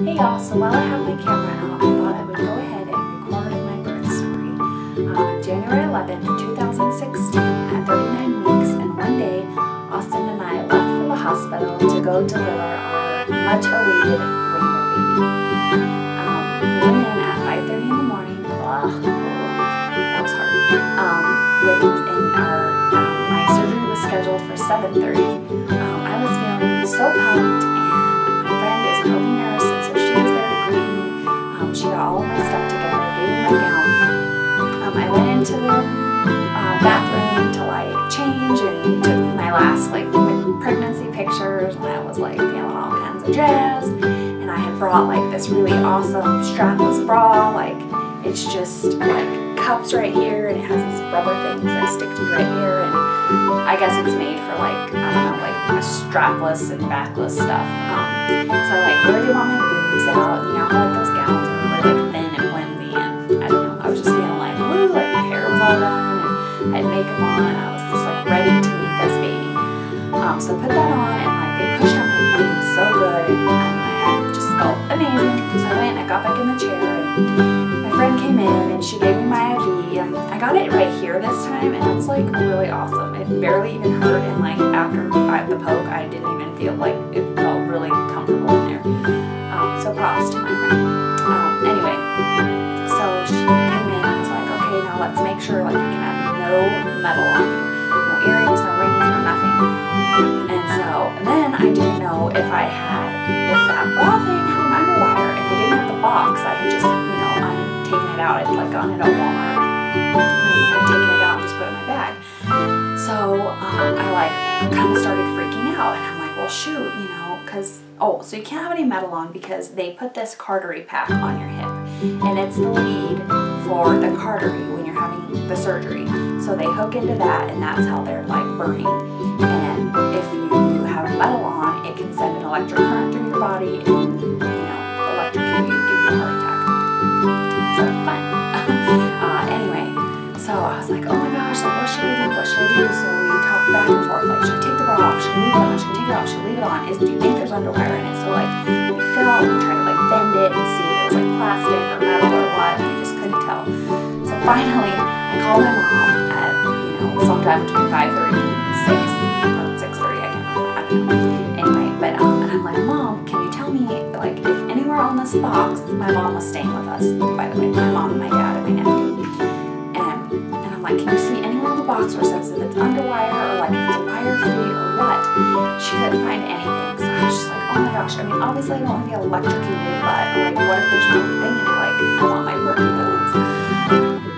Hey y'all, so while I have my camera out, I thought I would go ahead and record my birth story. January 11th, 2016, at 39 weeks and 1 day, Austin and I left for the hospital to go deliver our much-awaited rainbow baby. We went in at 5:30 in the morning. That was hard. My surgery was scheduled for 7:30. I was feeling so pumped, and my friend is an OB nurse, and so she was there to greet me. She got all of my stuff together, gave me my gown. I went into the bathroom to change and took my last pregnancy pictures, and I was feeling all kinds of jazz. And I had brought this really awesome strapless bra. It's just cups right here, and it has these rubber things that stick to you right here, and I guess it's made for I don't know, a strapless and backless stuff. So I really didn't want my boobs out. You know how those gowns are really thin and flimsy, and I don't know, I was just feeling woo, my hair was all done, and I had makeup on, and I was just ready to meet this baby. So I put that on, and they pushed on my boobs so good, and I just felt amazing. So I went and I got back in the chair, and my friend came in and she gave me my IV. I got it right here this time, and it was really awesome. It barely even hurt, and after the poke, I didn't even feel it felt really comfortable in there. So props to my friend. Anyway, so she came in and was okay, now let's make sure you can have no metal on you, no earrings, no rings, no nothing. And then I didn't know if that bra thing had an underwire, and I didn't have the box. I had just taken it out. I'd gotten it at Walmart. I had taken it out and just put it in my bag. So I kind of started freaking out, and I'm well shoot, so you can't have any metal on because they put this cautery pack on your hip, and it's the lead for the cautery when you're having the surgery. So they hook into that, and that's how they're burning. And if you have metal on, it can send an electric current through your body and electrocute you, give you a heart attack. So fun. Anyway, so I was oh my gosh, what should I do? What should I do? So we talked back and forth, should I take the bra off? Should I leave it on? Should I take it off? Should I leave it on? Do you think there's underwire in it? So we felt and tried to bend it and see if it was plastic or metal or what, and we just couldn't tell. So finally, I called my mom at sometime between 5:30 and 6 or 6:30. I don't know. Anyway, but and I'm Mom, can you tell me if anywhere on this box? My mom was staying with us, by the way. My mom, my dad, and my nephew. And I'm can you see anywhere on the box where it says if it's underwire or if it's wire free or what? She couldn't find anything. So I was just oh my gosh. I mean, obviously I don't want to get electrocuted, but what if there's no thing in it? I want my perky boobs.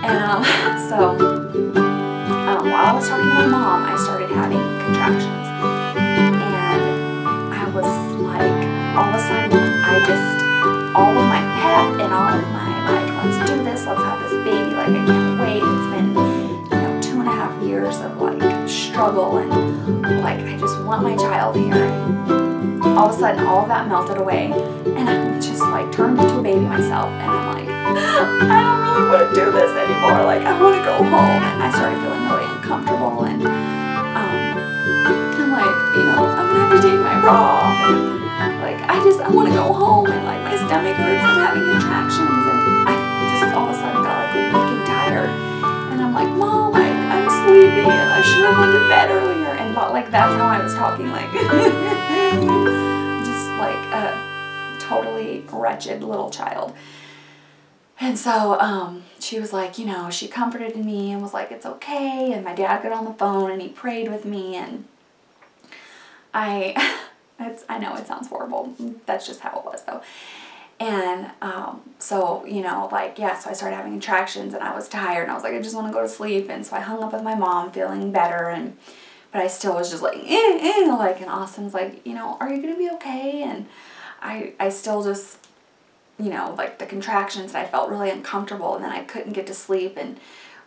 And so while I was talking to my mom, I started having contractions, and I was all of a sudden, all of my pep and all of my let's do this, let's have this baby, I can't wait. It's been 2.5 years of struggle, and I just want my child here. And all of a sudden, all of that melted away, and I just turned into a baby myself, and I'm I don't really want to do this anymore. I want to go home. And I started feeling really uncomfortable, and I'm I'm gonna have to take my bra off, and I want to go home, and my stomach hurts. I'm having contractions, and I just all of a sudden got weak and tired, and I'm Mom, I'm sleepy, and I should have gone to bed earlier, and that's how I was talking, just a totally wretched little child. And so she was she comforted me and was it's okay, and my dad got on the phone and he prayed with me, and I know it sounds horrible, that's just how it was though. And so so I started having contractions, and I was tired, and I was I just want to go to sleep. And so I hung up with my mom feeling better, but I still was just and Austin was are you gonna be okay? And I still just the contractions, and I felt really uncomfortable, and then I couldn't get to sleep, and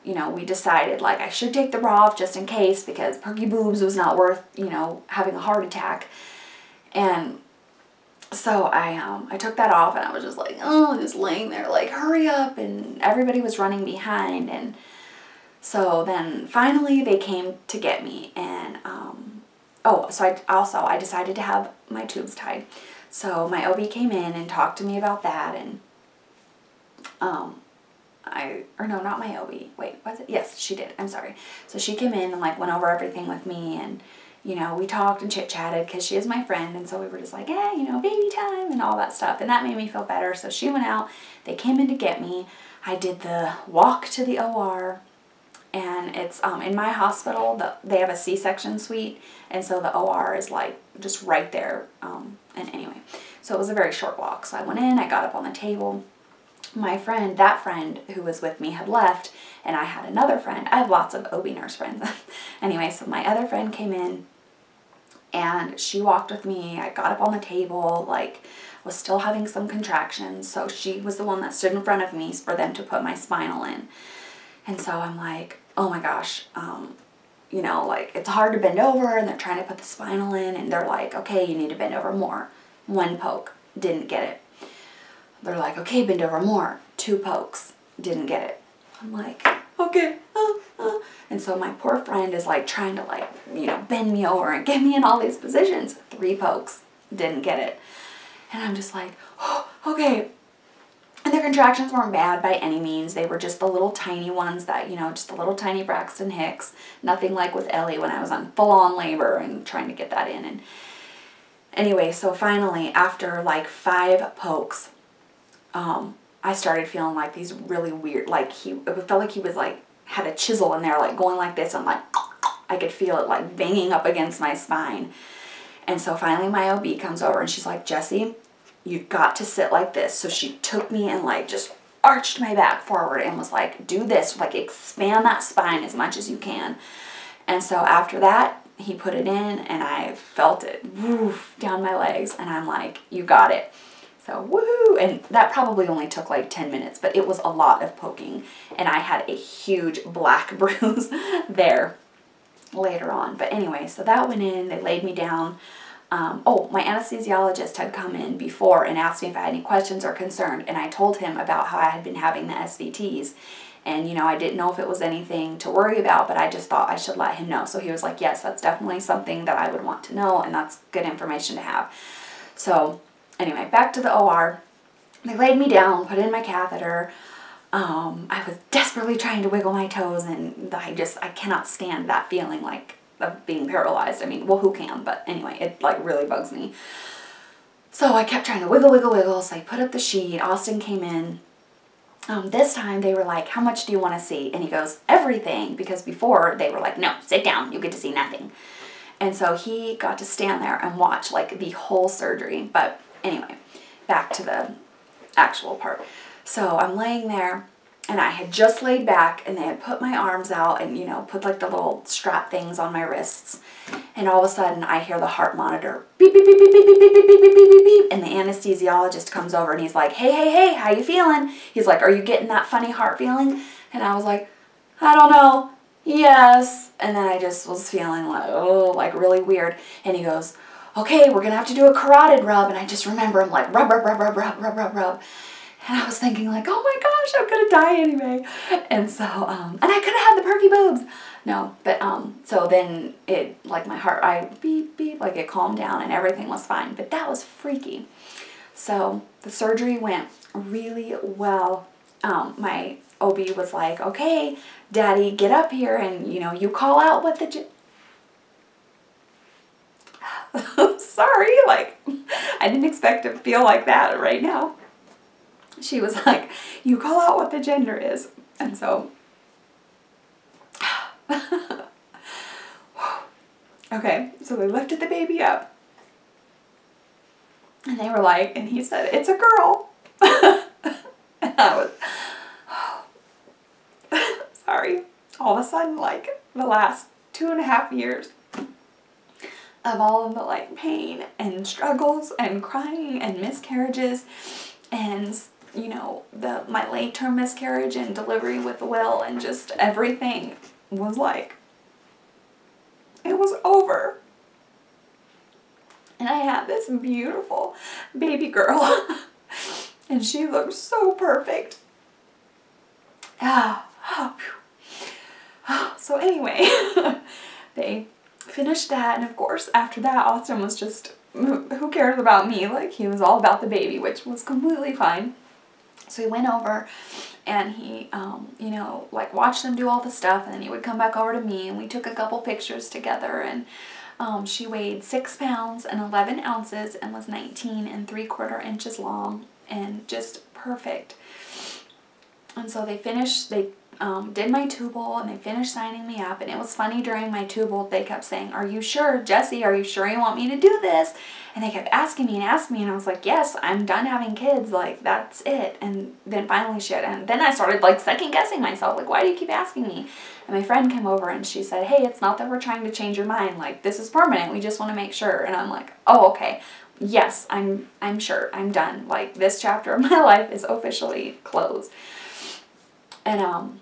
we decided I should take the bra off just in case, because perky boobs was not worth having a heart attack. And so I took that off, and I was just just laying there hurry up, and everybody was running behind. And so then finally they came to get me, and so I decided to have my tubes tied. So my OB came in and talked to me about that, and or no, not my OB. Wait, was it? Yes, she did. I'm sorry. So she came in and like went over everything with me, and you know, we talked and chit-chatted because she is my friend, and so we were just like, hey, you know, baby time and all that stuff, and that made me feel better. So she went out, they came in to get me. I did the walk to the OR, and it's in my hospital, they have a C-section suite, and so the OR is like just right there. And anyway, so it was a very short walk. So I went in, I got up on the table. My friend, that friend who was with me, had left, and I had another friend. I have lots of OB nurse friends. Anyway, so my other friend came in, and she walked with me. I got up on the table, like, was still having some contractions, so she was the one that stood in front of me for them to put my spinal in. And so I'm like, oh my gosh, you know, like, it's hard to bend over, and they're trying to put the spinal in, and they're like, okay, you need to bend over more. 1 poke, didn't get it. They're like, okay, bend over more. 2 pokes, didn't get it. I'm like, okay, And so my poor friend is like trying to, like, you know, bend me over and get me in all these positions. 3 pokes, didn't get it. And I'm just like, oh, okay. And the contractions weren't bad by any means. They were just the little tiny ones that, you know, just the little tiny Braxton Hicks. Nothing like with Ellie when I was on full-on labor and trying to get that in. And anyway, so finally, after like 5 pokes, I started feeling like these really weird, like it felt like he was like, had a chisel in there, like going like this, and like, I could feel it like banging up against my spine. And so finally my OB comes over and she's like, Jessie, you've got to sit like this. So she took me and like just arched my back forward and was like, do this, like expand that spine as much as you can. And so after that, he put it in and I felt it woof down my legs, and I'm like, you got it. So woohoo! And that probably only took like 10 minutes, but it was a lot of poking, and I had a huge black bruise there later on. But anyway, so that went in, they laid me down. Oh, my anesthesiologist had come in before and asked me if I had any questions or concern, and I told him about how I had been having the SVTs. And, you know, I didn't know if it was anything to worry about, but I just thought I should let him know. So he was like, yes, that's definitely something that I would want to know, and that's good information to have. So anyway, back to the OR. They laid me down, put in my catheter. I was desperately trying to wiggle my toes, and I cannot stand that feeling like of being paralyzed. I mean, well, who can? But anyway, it like really bugs me. So I kept trying to wiggle, wiggle, wiggle. So I put up the sheet. Austin came in. This time they were like, how much do you want to see? And he goes, everything. Because before they were like, no, sit down. You get to see nothing. And so he got to stand there and watch like the whole surgery. But anyway, back to the actual part. So I'm laying there, and I had just laid back, and they had put my arms out and, you know, put like the little strap things on my wrists. And all of a sudden I hear the heart monitor beep, beep, beep, beep, beep, beep, beep, beep, beep, beep, beep, beep. And the anesthesiologist comes over and he's like, hey, hey, hey, how you feeling? He's like, are you getting that funny heart feeling? And I was like, I don't know. Yes. And then I just was feeling like, oh, like really weird. And he goes, okay, we're going to have to do a carotid rub. And I just remember him like, rub, rub, rub, rub, rub, rub, rub, rub. And I was thinking like, oh my gosh, I'm going to die anyway. And so, and I could have had the perky boobs. No, but, so then it, like my heart, I beep, beep, like it calmed down and everything was fine. But that was freaky. So the surgery went really well. My OB was like, okay, Daddy, get up here and, you know, you call out what the... Sorry, like, I didn't expect to feel like that right now. She was like, you call out what the gender is. And so, okay, so they lifted the baby up. And they were like, and he said, it's a girl. And I was, sorry. All of a sudden, like, the last 2.5 years of all of the, like, pain and struggles and crying and miscarriages and, you know, my late-term miscarriage and delivery with Will and just everything was like, it was over. And I had this beautiful baby girl and she looked so perfect. So anyway, they finished that, and of course after that Austin was just who cares about me? Like, he was all about the baby, which was completely fine. So he went over and he, you know, like watched them do all the stuff, and then he would come back over to me and we took a couple pictures together. And she weighed 6 pounds and 11 ounces and was 19 3/4 inches long and just perfect. And so they finished, they did my tubal and they finished signing me up. And it was funny, during my tubal they kept saying, "Are you sure, Jessie, are you sure you want me to do this?" And they kept asking me and asking me, and I was like, yes, I'm done having kids, like, that's it. And then finally and then I started like second guessing myself, like, why do you keep asking me? And my friend came over and she said, "Hey, it's not that we're trying to change your mind, like, this is permanent, we just want to make sure." And I'm like, oh, okay, yes, I'm sure, I'm done, like, this chapter of my life is officially closed. And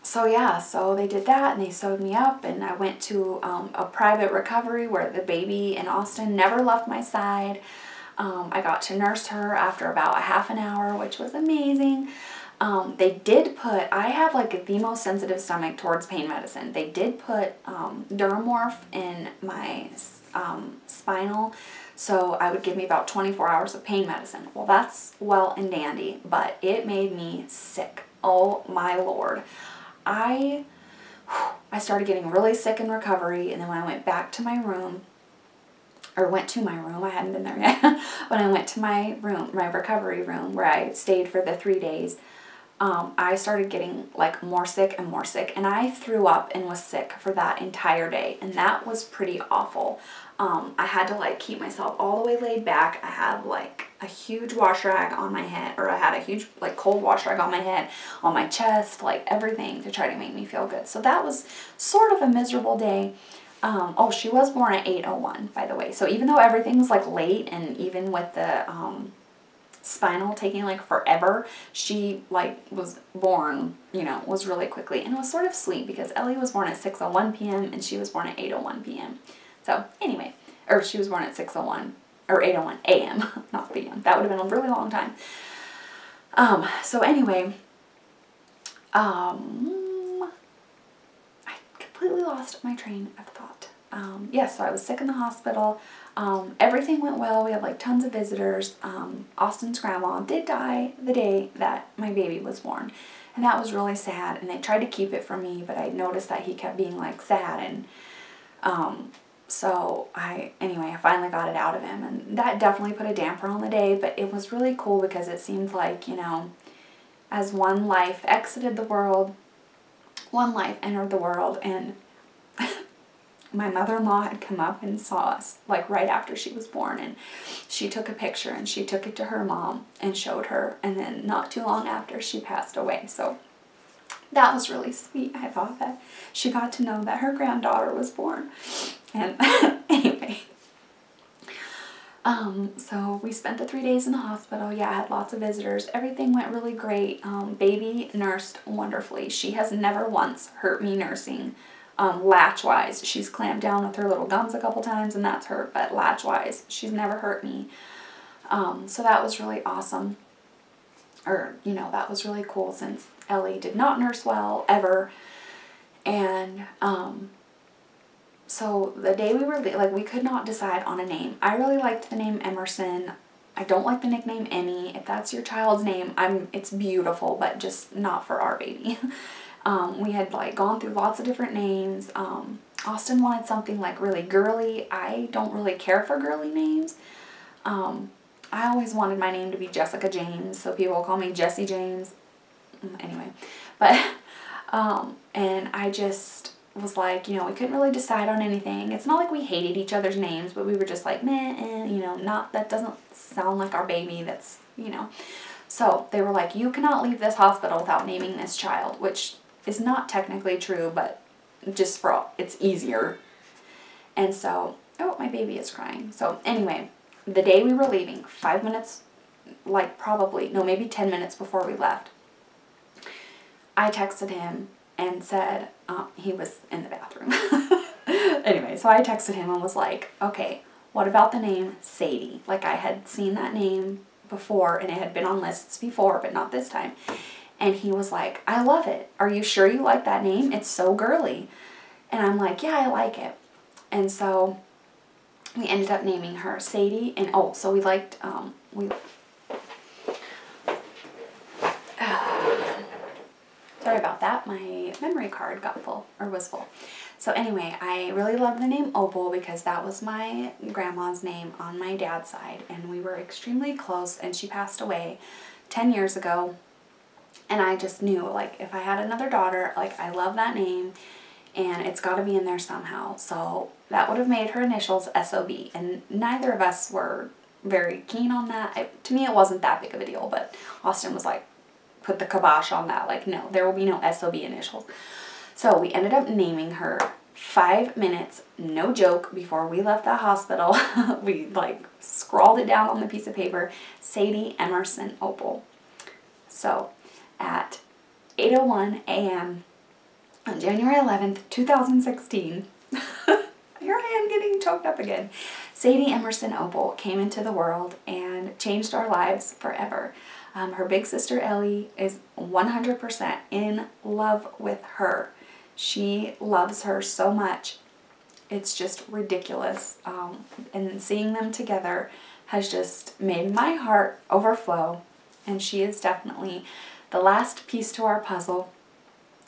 so yeah, so they did that and they sewed me up, and I went to a private recovery where the baby in Austin never left my side. I got to nurse her after about a half an hour, which was amazing. They did put, I have like the most sensitive stomach towards pain medicine. They did put Duromorph in my spinal, so I would give me about 24 hours of pain medicine. Well, that's well and dandy, but it made me sick. Oh my Lord. I started getting really sick in recovery, and then when I went back to my room, or went to my room, I hadn't been there yet, when I went to my room, my recovery room, where I stayed for the 3 days, I started getting like more sick and more sick, and I threw up and was sick for that entire day, and that was pretty awful. I had to like keep myself all the way laid back. I had like a huge wash rag on my head, or I had a huge like cold wash rag on my head, on my chest, like everything to try to make me feel good. So that was sort of a miserable day. Oh, she was born at 8:01, by the way. So even though everything was like late, and even with the spinal taking like forever, she like was born, you know, was really quickly. And it was sort of sweet because Ellie was born at 6:01 p.m. and she was born at 8:01 p.m. So anyway, or she was born at 6:01 or 8:01 a.m. not p.m. That would have been a really long time. So anyway, I completely lost my train of thought. Yes, so I was sick in the hospital. Everything went well. We had like tons of visitors. Austin's grandma did die the day that my baby was born, and that was really sad, and they tried to keep it from me, but I noticed that he kept being like sad, and so anyway, I finally got it out of him, and that definitely put a damper on the day, but it was really cool because it seemed like, you know, as one life exited the world, one life entered the world, and my mother-in-law had come up and saw us like right after she was born, and she took a picture and she took it to her mom and showed her, and then not too long after she passed away. So that was really sweet. I thought that she got to know that her granddaughter was born. And anyway, so we spent the 3 days in the hospital. Yeah, I had lots of visitors. Everything went really great. Baby nursed wonderfully. She has never once hurt me nursing. Latch-wise, she's clamped down with her little gums a couple times, and that's hurt, but latch-wise, she's never hurt me. So that was really awesome. Or, you know, that was really cool since Ellie did not nurse well, ever. And, so the day we were, like, we could not decide on a name. I really liked the name Emerson. I don't like the nickname Emmy. If that's your child's name, it's beautiful, but just not for our baby. We had like gone through lots of different names. Austin wanted something like really girly. I don't really care for girly names. I always wanted my name to be Jessica James, so people call me Jessie James. Anyway, but, and I just was like, you know, we couldn't really decide on anything. It's not like we hated each other's names, but we were just like, meh, you know, that doesn't sound like our baby, that's, you know. So they were like, you cannot leave this hospital without naming this child, which is not technically true, but just it's easier. And so, oh, my baby is crying. So anyway, the day we were leaving, 5 minutes, like probably, no, maybe 10 minutes before we left, I texted him and said, he was in the bathroom. Anyway, so I texted him and was like, okay, what about the name Sadie? Like, I had seen that name before, and it had been on lists before, but not this time. And he was like, I love it. Are you sure you like that name? It's so girly. And I'm like, yeah, I like it. And so we ended up naming her Sadie. And oh, so we liked, sorry about that, my memory card got full, or was full. So anyway, I really love the name Opal because that was my grandma's name on my dad's side, and we were extremely close, and she passed away 10 years ago. And I just knew, like, if I had another daughter, like, I love that name, and it's got to be in there somehow. So that would have made her initials SOB, and neither of us were very keen on that. To me, it wasn't that big of a deal, but Austin was like, put the kibosh on that. Like, no, there will be no SOB initials. So we ended up naming her 5 minutes, no joke, before we left the hospital. We like scrawled it down on the piece of paper, Sadie Emerson Opal. So at 8:01 a.m. on January 11th, 2016, here I am getting choked up again, Sadie Emerson Opal came into the world and changed our lives forever. Her big sister Ellie is 100% in love with her. She loves her so much. It's just ridiculous. And seeing them together has just made my heart overflow. And she is definitely the last piece to our puzzle.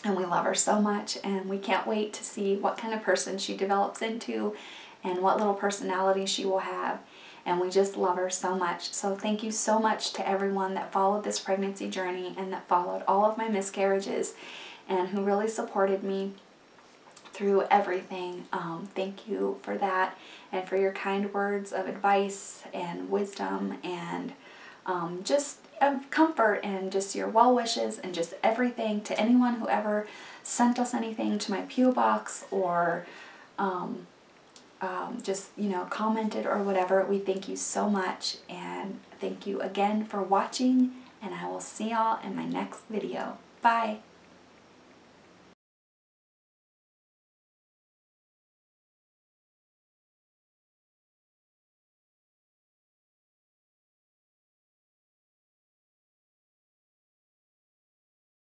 And we love her so much. And we can't wait to see what kind of person she develops into and what little personality she will have. And we just love her so much. So thank you so much to everyone that followed this pregnancy journey and that followed all of my miscarriages and who really supported me through everything. Thank you for that, and for your kind words of advice and wisdom and just of comfort, and just your well wishes and just everything. To anyone who ever sent us anything to my P.O. box or just, you know, commented or whatever, we thank you so much, and thank you again for watching, and I will see y'all in my next video. Bye!